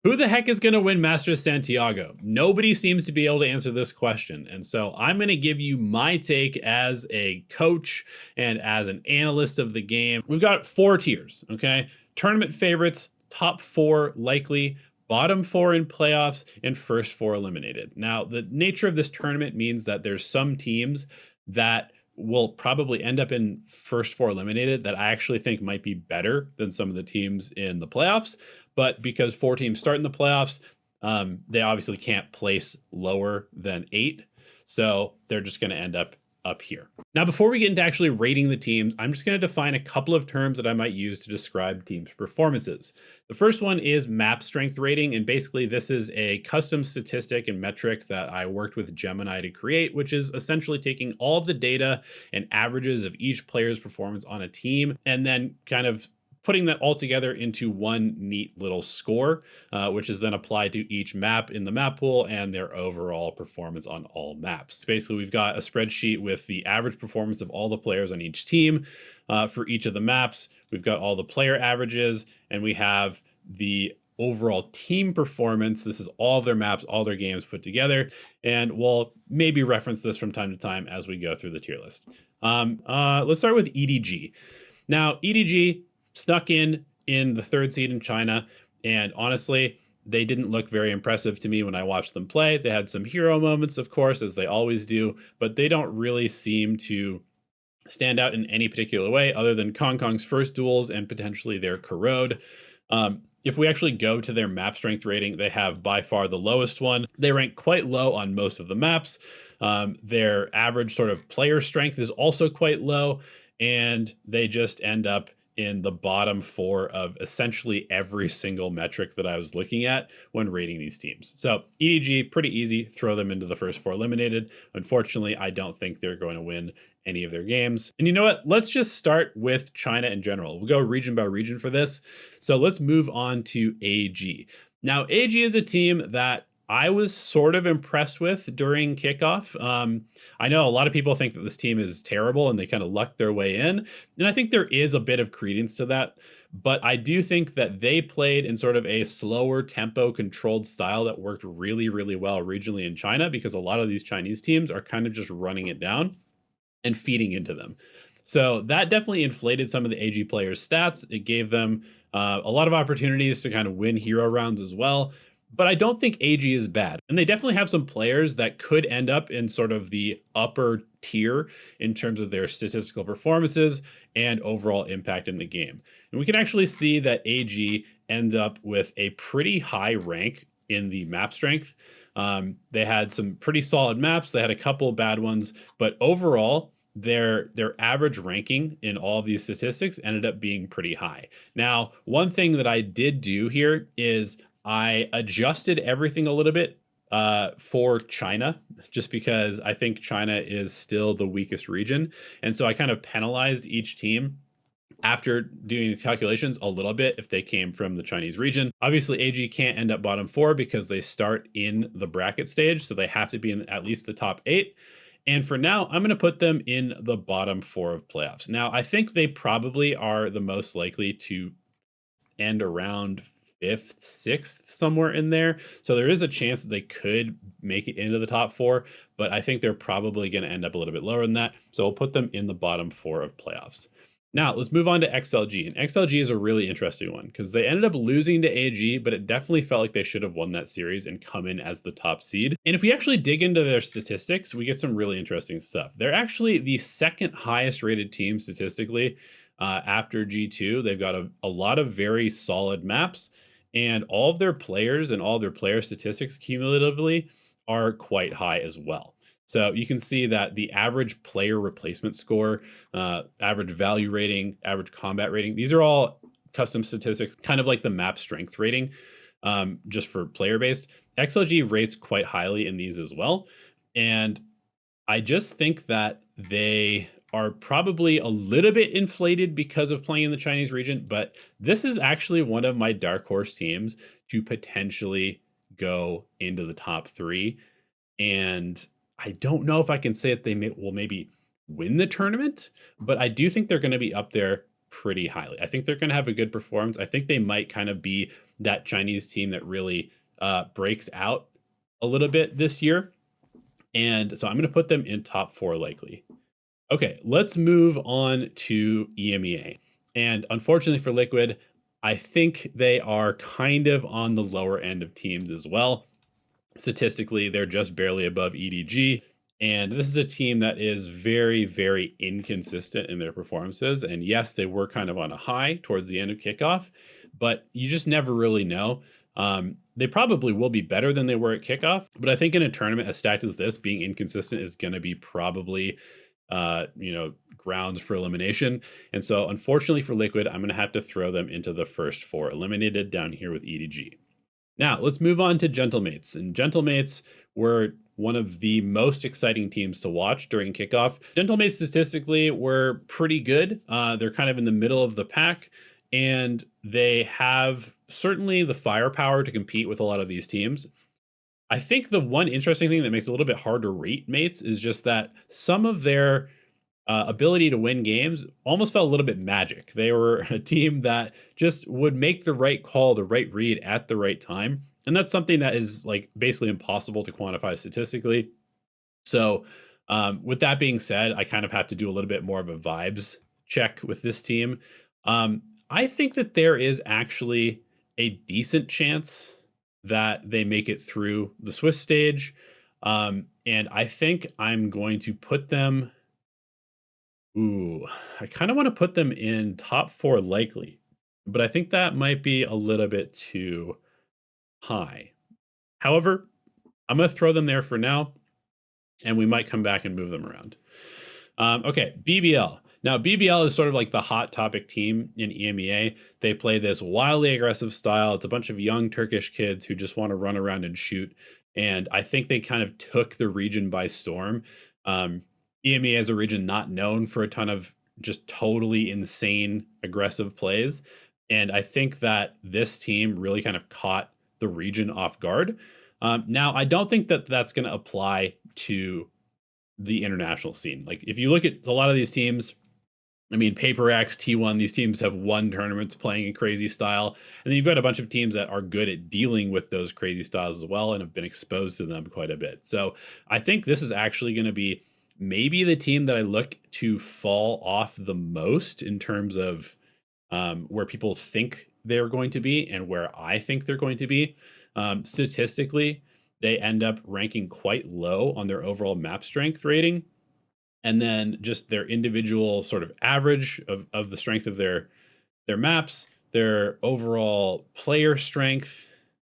Who the heck is going to win Masters Santiago? Nobody seems to be able to answer this question. And so I'm going to give you my take as a coach and as an analyst of the game. We've got 4 tiers, okay? Tournament favorites, top 4 likely, bottom 4 in playoffs, and first 4 eliminated. Now, the nature of this tournament means that there's some teams that will probably end up in first 4 eliminated that I actually think might be better than some of the teams in the playoffs. But because 4 teams start in the playoffs, they obviously can't place lower than 8. So they're just going to end up here. Now, before we get into actually rating the teams, I'm just going to define a couple of terms that I might use to describe teams' performances. The first one is map strength rating, and basically this is a custom statistic and metric that I worked with Gemini to create, which is essentially taking all of the data and averages of each player's performance on a team and then kind of putting that all together into one neat little score, which is then applied to each map in the map pool and their overall performance on all maps. Basically, we've got a spreadsheet with the average performance of all the players on each team for each of the maps. We've got all the player averages, and we have the overall team performance. This is all of their maps, all their games put together, and we'll maybe reference this from time to time as we go through the tier list. Let's start with EDG. Now, EDG snuck in the 3rd seed in China, and honestly, they didn't look very impressive to me when I watched them play. They had some hero moments, of course, as they always do, but they don't really seem to stand out in any particular way other than Kong's first duels and potentially their corrode. If we actually go to their map strength rating, they have by far the lowest one. They rank quite low on most of the maps. Their average sort of player strength is also quite low, and they just end up in the bottom 4 of essentially every single metric that I was looking at when rating these teams. So EDG, pretty easy, throw them into the first 4 eliminated. Unfortunately, I don't think they're going to win any of their games. And you know what? Let's just start with China in general. We'll go region by region for this. So let's move on to AG. Now, AG is a team that I was sort of impressed with during kickoff. I know a lot of people think that this team is terrible and they kind of lucked their way in. And I think there is a bit of credence to that. But I do think that they played in sort of a slower tempo controlled style that worked really, really well regionally in China, because a lot of these Chinese teams are kind of just running it down and feeding into them. So that definitely inflated some of the AG players' stats. It gave them a lot of opportunities to kind of win hero rounds as well. But I don't think AG is bad. And they definitely have some players that could end up in sort of the upper tier in terms of their statistical performances and overall impact in the game. And we can actually see that AG ends up with a pretty high rank in the map strength. They had some pretty solid maps. They had a couple of bad ones, but overall, their average ranking in all of these statistics ended up being pretty high. Now, one thing that I did do here is I adjusted everything a little bit for China, just because I think China is still the weakest region. And so I kind of penalized each team after doing these calculations a little bit if they came from the Chinese region. Obviously, AG can't end up bottom 4 because they start in the bracket stage, so they have to be in at least the top 8. And for now, I'm going to put them in the bottom 4 of playoffs. Now, I think they probably are the most likely to end around 5th, 6th, somewhere in there. So there is a chance that they could make it into the top 4, but I think they're probably going to end up a little bit lower than that. So we'll put them in the bottom 4 of playoffs. Now, let's move on to XLG. And XLG is a really interesting one because they ended up losing to AG, but it definitely felt like they should have won that series and come in as the top seed. And if we actually dig into their statistics, we get some really interesting stuff. They're actually the 2nd highest rated team statistically after G2. They've got a lot of very solid maps, and all of their players and all of their player statistics cumulatively are quite high as well. So you can see that the average player replacement score, average value rating, average combat rating, these are all custom statistics, kind of like the map strength rating, just for player based. XLG rates quite highly in these as well. And I just think that they are probably a little bit inflated because of playing in the Chinese region, but this is actually one of my dark horse teams to potentially go into the top 3. And I don't know if I can say that they will maybe win the tournament, but I do think they're going to be up there pretty highly. I think they're going to have a good performance. I think they might kind of be that Chinese team that really breaks out a little bit this year. And so I'm going to put them in top four likely. Okay, let's move on to EMEA. And unfortunately for Liquid, I think they are kind of on the lower end of teams as well. Statistically, they're just barely above EDG. And this is a team that is very, very inconsistent in their performances. And yes, they were kind of on a high towards the end of kickoff, but you just never really know. They probably will be better than they were at kickoff, but I think in a tournament as stacked as this, being inconsistent is going to be probably, grounds for elimination. And so, unfortunately for Liquid, I'm going to have to throw them into the first four eliminated down here with EDG. Now, let's move on to Gentlemates. And Gentlemates were one of the most exciting teams to watch during kickoff. Gentlemates statistically were pretty good. They're kind of in the middle of the pack, and they have certainly the firepower to compete with a lot of these teams. I think the one interesting thing that makes it a little bit hard to rate Mates is just that some of their ability to win games almost felt a little bit magic. They were a team that just would make the right call, the right read at the right time. And that's something that is like basically impossible to quantify statistically. So, with that being said, I kind of have to do a little bit more of a vibes check with this team. I think that there is actually a decent chance that they make it through the Swiss stage. And I think I'm going to put them. Ooh, I kind of want to put them in top four likely, but I think that might be a little bit too high. However, I'm going to throw them there for now, and we might come back and move them around. Okay, BBL. Now, BBL is sort of like the hot topic team in EMEA. They play this wildly aggressive style. It's a bunch of young Turkish kids who just want to run around and shoot. And I think they kind of took the region by storm. EMEA is a region not known for a ton of just totally insane aggressive plays. And I think that this team really kind of caught the region off guard. Now, I don't think that that's going to apply to the international scene. Like, if you look at a lot of these teams, I mean, Paper X, T1, these teams have won tournaments playing a crazy style. And then you've got a bunch of teams that are good at dealing with those crazy styles as well and have been exposed to them quite a bit. So I think this is actually going to be maybe the team that I look to fall off the most in terms of where people think they're going to be and where I think they're going to be. Statistically, they end up ranking quite low on their overall map strength rating. And then just their individual sort of average of the strength of their maps, their overall player strength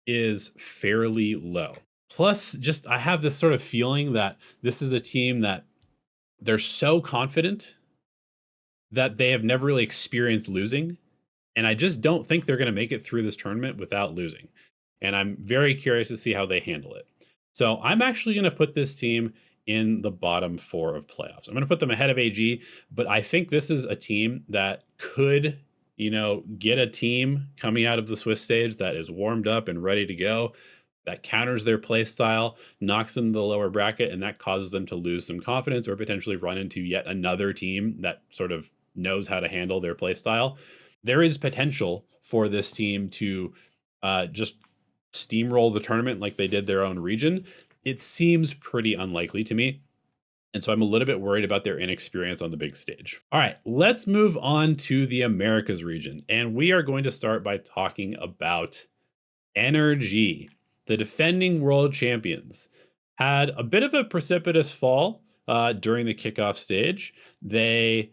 is fairly low. Plus, just I have this sort of feeling that this is a team that they're so confident that they have never really experienced losing. And I just don't think they're going to make it through this tournament without losing. And I'm very curious to see how they handle it. So I'm actually going to put this team in the bottom four of playoffs. I'm going to put them ahead of AG, but I think this is a team that could, get a team coming out of the Swiss stage that is warmed up and ready to go, that counters their play style, knocks them to the lower bracket, and that causes them to lose some confidence or potentially run into yet another team that sort of knows how to handle their play style. There is potential for this team to just steamroll the tournament like they did their own region. It seems pretty unlikely to me. And so I'm a little bit worried about their inexperience on the big stage. All right, let's move on to the Americas region. And we are going to start by talking about NRG. The defending world champions had a bit of a precipitous fall during the kickoff stage. They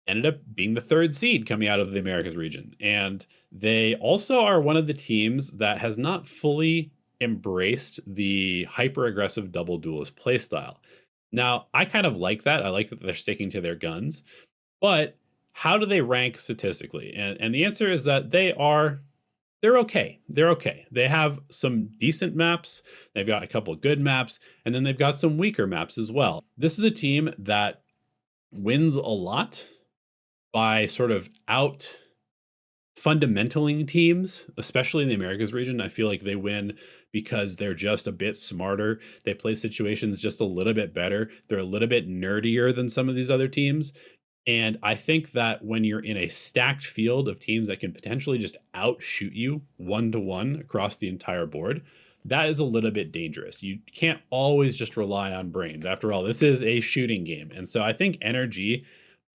ended up being the third seed coming out of the Americas region. And they also are one of the teams that has not fully embraced the hyper-aggressive double duelist playstyle. Now, I kind of like that. I like that they're sticking to their guns. But how do they rank statistically? And the answer is that they're okay. They're okay. They have some decent maps. They've got a couple of good maps, and then they've got some weaker maps as well. This is a team that wins a lot by sort of out fundamentaling teams, especially in the Americas region. I feel like they win because they're just a bit smarter. They play situations just a little bit better. They're a little bit nerdier than some of these other teams. And I think that when you're in a stacked field of teams that can potentially just outshoot you 1-to-1 across the entire board, that is a little bit dangerous. You can't always just rely on brains. After all, this is a shooting game. And so I think Energy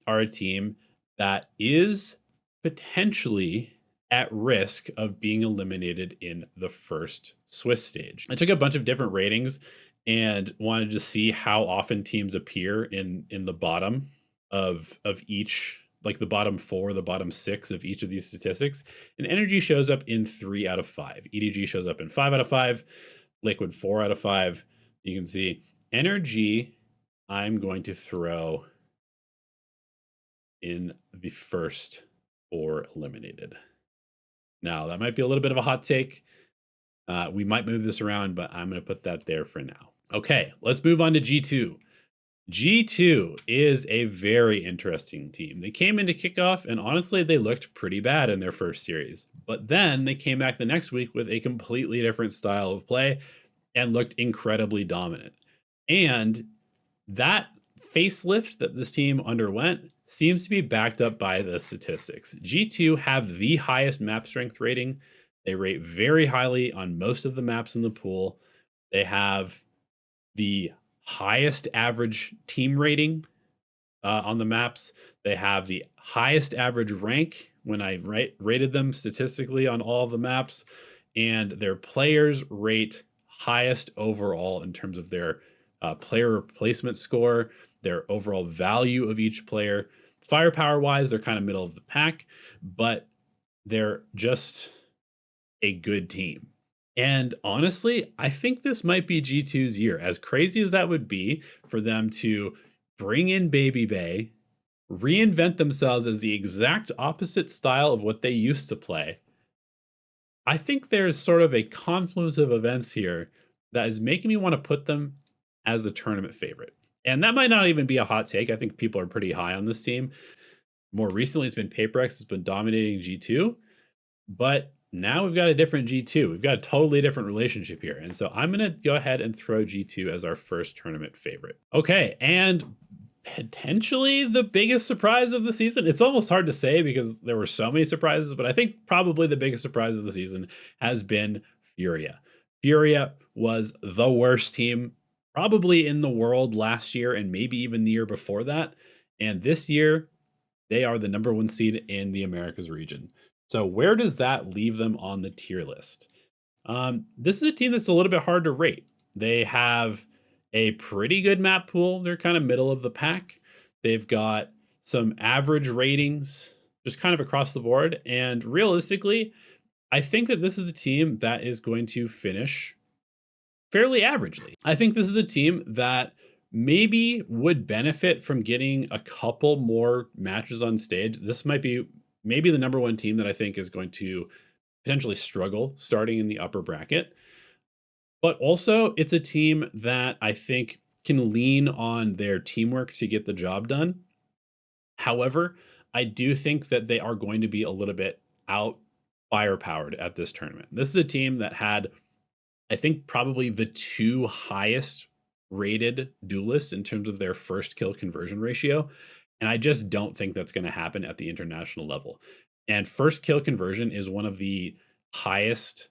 are a team that is potentially at risk of being eliminated in the first Swiss stage. I took a bunch of different ratings and wanted to see how often teams appear in the bottom of each, like the bottom 4, the bottom 6 of each of these statistics. And Energy shows up in 3 out of 5. EDG shows up in 5 out of 5, Liquid 4 out of 5. You can see Energy I'm going to throw in the first 4 eliminated. Now, that might be a little bit of a hot take. We might move this around, but I'm going to put that there for now. Okay, let's move on to G2. G2 is a very interesting team. They came into kickoff, and honestly, they looked pretty bad in their first series. But then they came back the next week with a completely different style of play and looked incredibly dominant. And that facelift that this team underwent seems to be backed up by the statistics. G2 have the highest map strength rating. They rate very highly on most of the maps in the pool. They have the highest average team rating on the maps. They have the highest average rank when I rated them statistically on all of the maps. And their players rate highest overall in terms of their player replacement score, their overall value of each player. Firepower wise, they're kind of middle of the pack, but they're just a good team. And honestly, I think this might be G2's year. As crazy as that would be for them to bring in Baby Bay, reinvent themselves as the exact opposite style of what they used to play. I think there's sort of a confluence of events here that is making me want to put them as the tournament favorite. And that might not even be a hot take. I think people are pretty high on this team. More recently, it's been PaperX that's been dominating G2, but now we've got a different G2. We've got a totally different relationship here. And so I'm going to go ahead and throw G2 as our first tournament favorite. Okay, and potentially the biggest surprise of the season. It's almost hard to say because there were so many surprises, but I think probably the biggest surprise of the season has been Furia. Furia was the worst team probably in the world last year and maybe even the year before that. And this year, they are the #1 seed in the Americas region. So where does that leave them on the tier list? This is a team that's a little bit hard to rate. They have a pretty good map pool. They're kind of middle of the pack. They've got some average ratings just kind of across the board. And realistically, I think that this is a team that is going to finish fairly averagely. I think this is a team that maybe would benefit from getting a couple more matches on stage. This might be maybe the #1 team that I think is going to potentially struggle starting in the upper bracket. But also, it's a team that I think can lean on their teamwork to get the job done. However, I do think that they are going to be a little bit out firepowered at this tournament. This is a team that had, I think, probably the 2 highest rated duelists in terms of their first kill conversion ratio. And I just don't think that's going to happen at the international level. And first kill conversion is one of the highest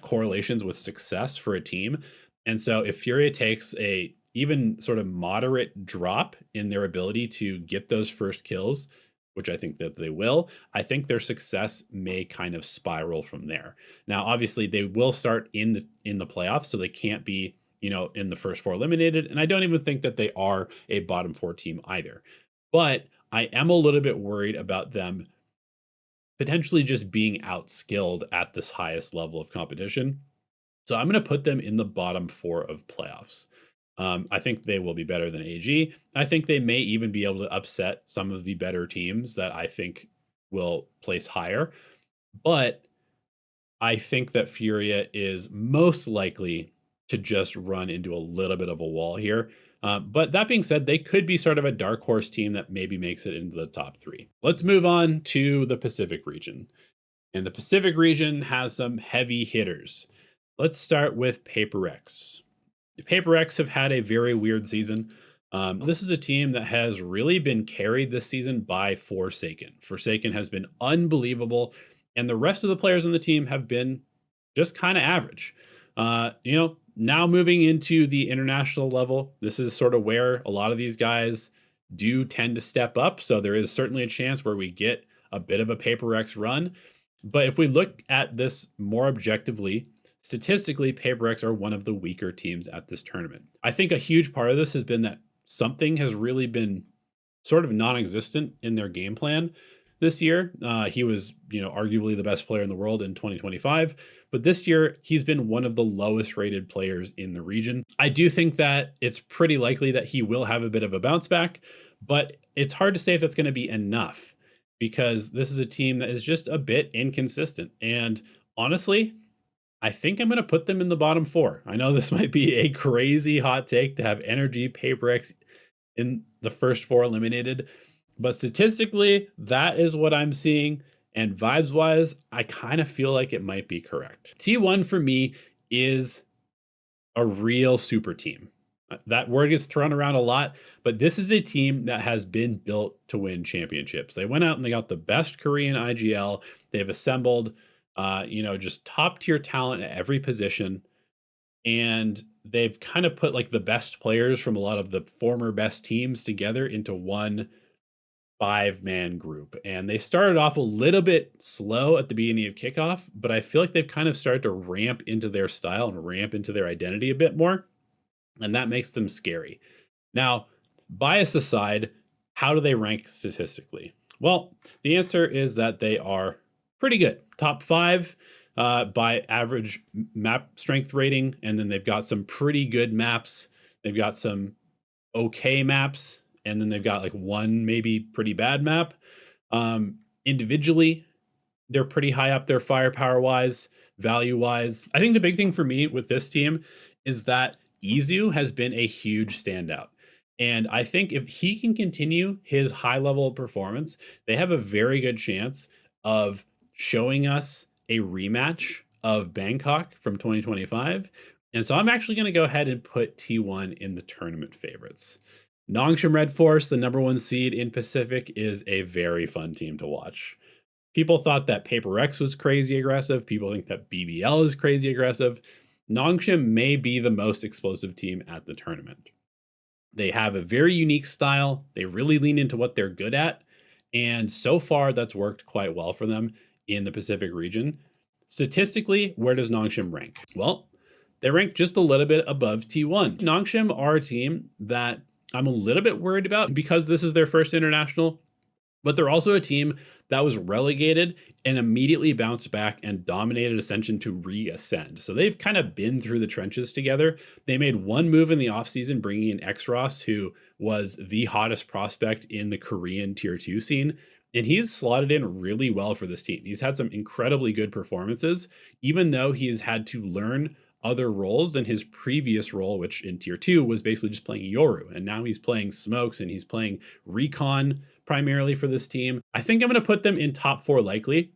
correlations with success for a team. And so if Furia takes a even sort of moderate drop in their ability to get those first kills, which I think that they will, I think their success may kind of spiral from there. Now, obviously, they will start in the playoffs, so they can't be, in the first 4 eliminated. And I don't even think that they are a bottom 4 team either. But I am a little bit worried about them potentially just being outskilled at this highest level of competition. So I'm going to put them in the bottom 4 of playoffs. I think they will be better than AG. I think they may even be able to upset some of the better teams that I think will place higher. But I think that Furia is most likely to just run into a little bit of a wall here. But that being said, they could be sort of a dark horse team that maybe makes it into the top 3. Let's move on to the Pacific region. And the Pacific region has some heavy hitters. Let's start with PaperX. The PaperX have had a very weird season. This is a team that has really been carried this season by Forsaken. Forsaken has been unbelievable, and the rest of the players on the team have been just kind of average. Now moving into the international level, this is sort of where a lot of these guys do tend to step up. So there is certainly a chance where we get a bit of a Paper X run. But if we look at this more objectively, statistically, Paper X are one of the weaker teams at this tournament. I think a huge part of this has been that something has really been sort of non-existent in their game plan this year. He was, arguably the best player in the world in 2025, but this year he's been one of the lowest rated players in the region. I do think that it's pretty likely that he will have a bit of a bounce back, but it's hard to say if that's going to be enough because this is a team that is just a bit inconsistent. And honestly, I think I'm going to put them in the bottom four. I know this might be a crazy hot take to have Energy, Paper X in the first four eliminated, but statistically, that is what I'm seeing. And vibes wise, I kind of feel like it might be correct. T1 for me is a real super team. That word gets thrown around a lot, but this is a team that has been built to win championships. They went out and they got the best Korean IGL. They've assembled, just top tier talent at every position. And they've kind of put like the best players from a lot of the former best teams together into one 5-man group. And they started off a little bit slow at the beginning of kickoff, but I feel like they've kind of started to ramp into their style and ramp into their identity a bit more. And that makes them scary. Now, bias aside, how do they rank statistically? Well, the answer is that they are pretty good. Top 5 by average map strength rating. And then they've got some pretty good maps. They've got some okay maps. And then they've got like one maybe pretty bad map. Individually, they're pretty high up there firepower wise, value wise. I think the big thing for me with this team is that Izu has been a huge standout. And I think if he can continue his high level of performance, they have a very good chance of showing us a rematch of Bangkok from 2025. And so I'm actually going to go ahead and put T1 in the tournament favorites. Nongshim Red Force, the number 1 seed in Pacific, is a very fun team to watch. People thought that Paper X was crazy aggressive. People think that BBL is crazy aggressive. Nongshim may be the most explosive team at the tournament. They have a very unique style. They really lean into what they're good at. And so far, that's worked quite well for them in the Pacific region. Statistically, where does Nongshim rank? Well, they rank just a little bit above T1. Nongshim are a team that I'm a little bit worried about because this is their first international, but they're also a team that was relegated and immediately bounced back and dominated Ascension to re-ascend. So they've kind of been through the trenches together. They made one move in the offseason, bringing in Xros, who was the hottest prospect in the Korean tier 2 scene. And he's slotted in really well for this team. He's had some incredibly good performances, even though he's had to learn other roles than his previous role, which in tier 2 was basically just playing Yoru. And now he's playing Smokes and he's playing Recon primarily for this team. I think I'm going to put them in top 4 likely,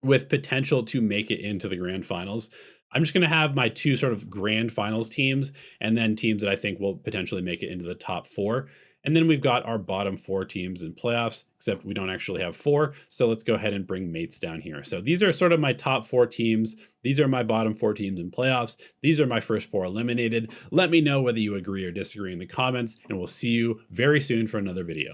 with potential to make it into the grand finals. I'm just going to have my 2 sort of grand finals teams and then teams that I think will potentially make it into the top 4. And then we've got our bottom 4 teams in playoffs, except we don't actually have 4. So let's go ahead and bring mates down here. So these are sort of my top 4 teams. These are my bottom 4 teams in playoffs. These are my first 4 eliminated. Let me know whether you agree or disagree in the comments, and we'll see you very soon for another video.